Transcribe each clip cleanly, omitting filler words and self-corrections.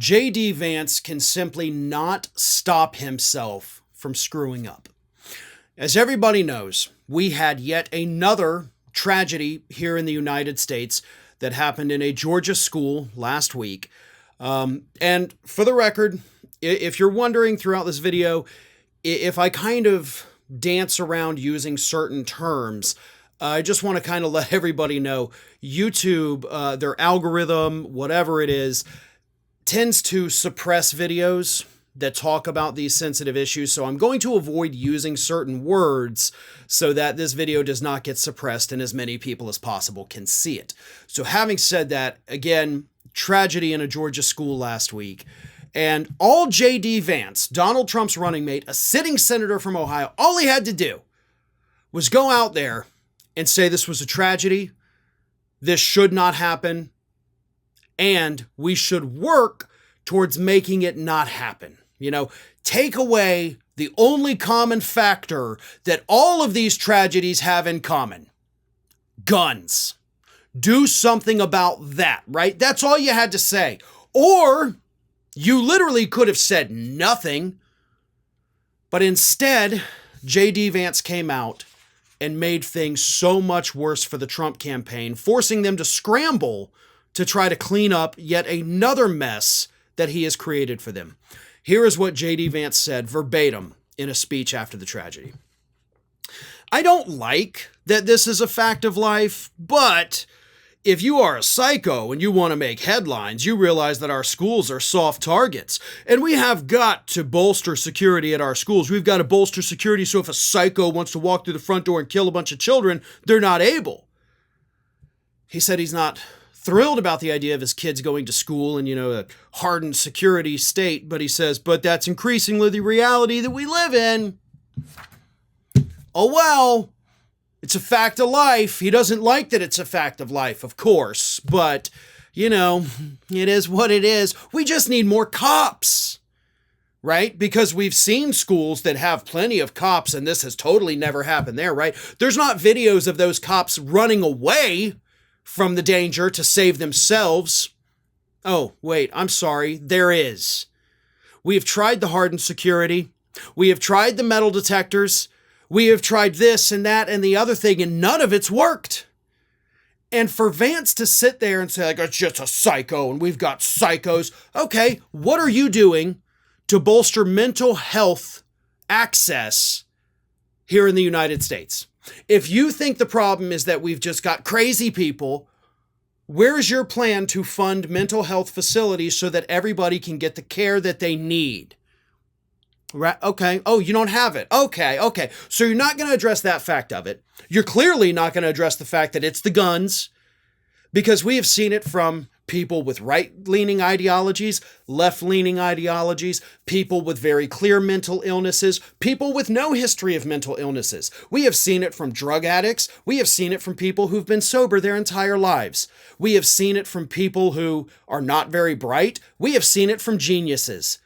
J.D. Vance can simply not stop himself from screwing up. As everybody knows, we had yet another tragedy here in the United States that happened in a Georgia school last week. And for the record, if you're wondering throughout this video, if I kind of dance around using certain terms, I just want to kind of let everybody know YouTube, their algorithm, whatever it is, tends to suppress videos that talk about these sensitive issues. So I'm going to avoid using certain words so that this video does not get suppressed and as many people as possible can see it. So having said that, again, tragedy in a Georgia school last week. And all J.D. Vance, Donald Trump's running mate, a sitting senator from Ohio, all he had to do was go out there and say this was a tragedy, this should not happen, and we should work towards making it not happen. Take away the only common factor that all of these tragedies have in common: guns. Do something about that, right? That's all you had to say. Or you literally could have said nothing, but instead, J.D. Vance came out and made things so much worse for the Trump campaign, forcing them to scramble to try to clean up yet another mess that he has created for them. Here is what J.D. Vance said verbatim in a speech after the tragedy. I don't like that this is a fact of life, but if you are a psycho and you want to make headlines, you realize that our schools are soft targets, and we have got to bolster security at our schools. We've got to bolster security so if a psycho wants to walk through the front door and kill a bunch of children, they're not able. He said he's not thrilled about the idea of his kids going to school in, a hardened security state, but he says, but that's increasingly the reality that we live in. Oh, well, it's a fact of life. He doesn't like that it's a fact of life, of course, but, it is what it is. We just need more cops, right? Because we've seen schools that have plenty of cops, and this has totally never happened there, right? There's not videos of those cops running away from the danger to save themselves. Oh, wait, I'm sorry. There is. We have tried the hardened security. We have tried the metal detectors. We have tried this and that and the other thing, and none of it's worked. And for Vance to sit there and say, it's just a psycho and we've got psychos. Okay, what are you doing to bolster mental health access here in the United States? If you think the problem is that we've just got crazy people, where's your plan to fund mental health facilities so that everybody can get the care that they need? Right? Okay. Oh, you don't have it. Okay. So you're not going to address that fact of it. You're clearly not going to address the fact that it's the guns, because we have seen it from people with right-leaning ideologies, left-leaning ideologies, people with very clear mental illnesses, people with no history of mental illnesses. We have seen it from drug addicts. We have seen it from people who've been sober their entire lives. We have seen it from people who are not very bright. We have seen it from geniuses.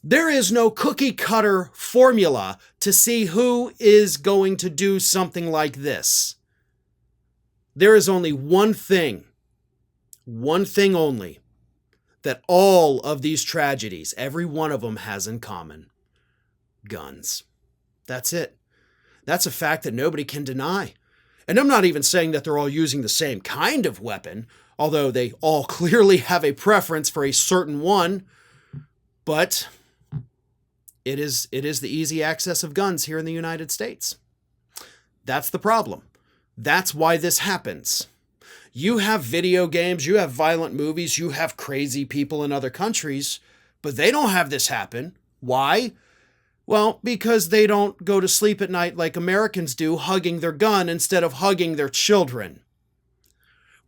There is no cookie-cutter formula to see who is going to do something like this. There is only one thing only, that all of these tragedies, every one of them has in common: guns. That's it. That's a fact that nobody can deny. And I'm not even saying that they're all using the same kind of weapon, although they all clearly have a preference for a certain one, but it is the easy access of guns here in the United States. That's the problem. That's why this happens. You have video games, you have violent movies, you have crazy people in other countries, but they don't have this happen. Why? Well, because they don't go to sleep at night like Americans do, hugging their gun instead of hugging their children.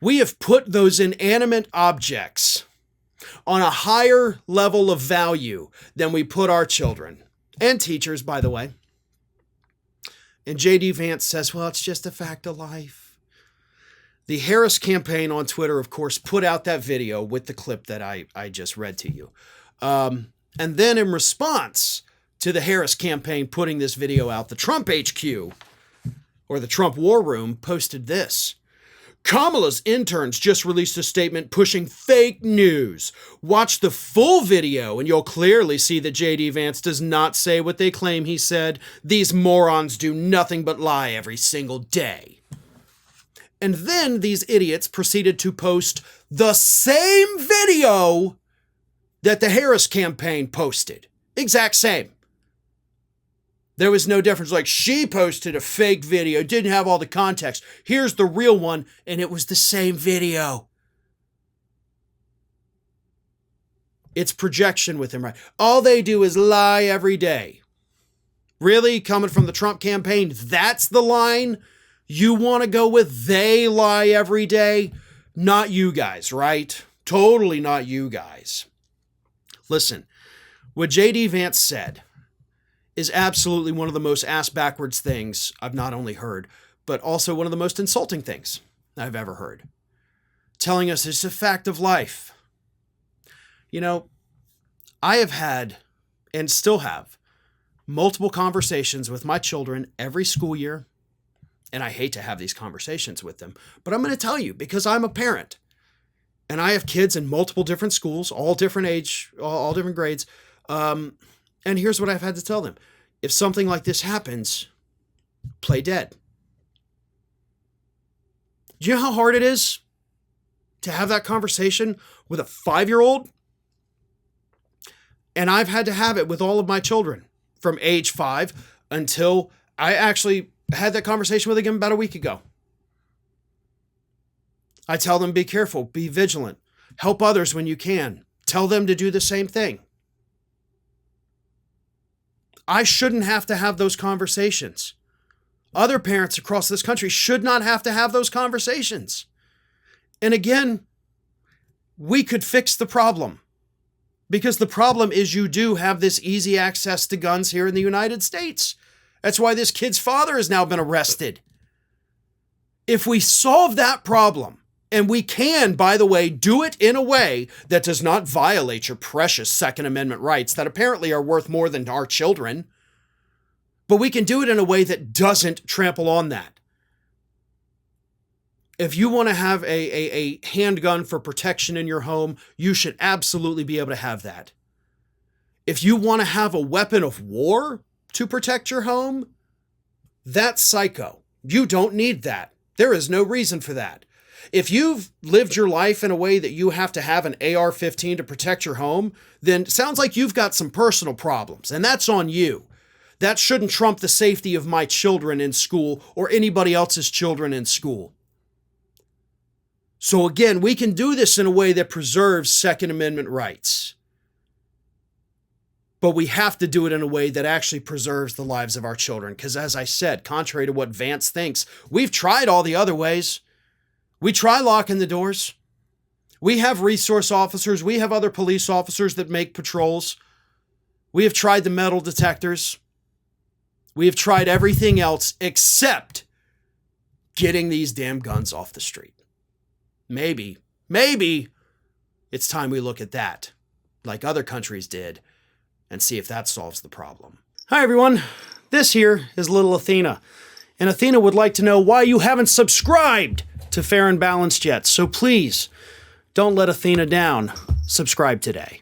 We have put those inanimate objects on a higher level of value than we put our children. And teachers, by the way. And J.D. Vance says, well, it's just a fact of life. The Harris campaign on Twitter, of course, put out that video with the clip that I just read to you. And then in response to the Harris campaign putting this video out, the Trump HQ, or the Trump War Room, posted this: Kamala's interns just released a statement pushing fake news. Watch the full video and you'll clearly see that J.D. Vance does not say what they claim he said. These morons do nothing but lie every single day. And then these idiots proceeded to post the same video that the Harris campaign posted. Exact same. There was no difference. Like, she posted a fake video, didn't have all the context. Here's the real one, and it was the same video. It's projection with him, right? All they do is lie every day. Really? Coming from the Trump campaign, that's the line you want to go with? They lie every day? Not you guys, right? Totally not you guys. Listen, what J.D. Vance said is absolutely one of the most ass-backwards things I've not only heard, but also one of the most insulting things I've ever heard. Telling us it's a fact of life. You know, I have had, and still have, multiple conversations with my children every school year, and I hate to have these conversations with them, but I'm going to tell you because I'm a parent, and I have kids in multiple different schools, all different age, all different grades, and here's what I've had to tell them. If something like this happens, play dead. Do you know how hard it is to have that conversation with a 5-year-old? And I've had to have it with all of my children from age 5 until I actually had that conversation with them about a week ago. I tell them, be careful, be vigilant, help others when you can. Tell them to do the same thing. I shouldn't have to have those conversations. Other parents across this country should not have to have those conversations. And again, we could fix the problem. Because the problem is you do have this easy access to guns here in the United States. That's why this kid's father has now been arrested. If we solve that problem, and we can, by the way, do it in a way that does not violate your precious Second Amendment rights that apparently are worth more than our children. But we can do it in a way that doesn't trample on that. If you want to have a handgun for protection in your home, you should absolutely be able to have that. If you want to have a weapon of war to protect your home, that's psycho. You don't need that. There is no reason for that. If you've lived your life in a way that you have to have an AR-15 to protect your home, then it sounds like you've got some personal problems, and that's on you. That shouldn't trump the safety of my children in school or anybody else's children in school. So again, we can do this in a way that preserves Second Amendment rights. But we have to do it in a way that actually preserves the lives of our children. Because as I said, contrary to what Vance thinks, we've tried all the other ways. We try locking the doors. We have resource officers. We have other police officers that make patrols. We have tried the metal detectors. We have tried everything else except getting these damn guns off the street. Maybe it's time we look at that, like other countries did, and see if that solves the problem. Hi, everyone. This here is little Athena. And Athena would like to know why you haven't subscribed to Fair and Balanced yet. So please, don't let Athena down. Subscribe today.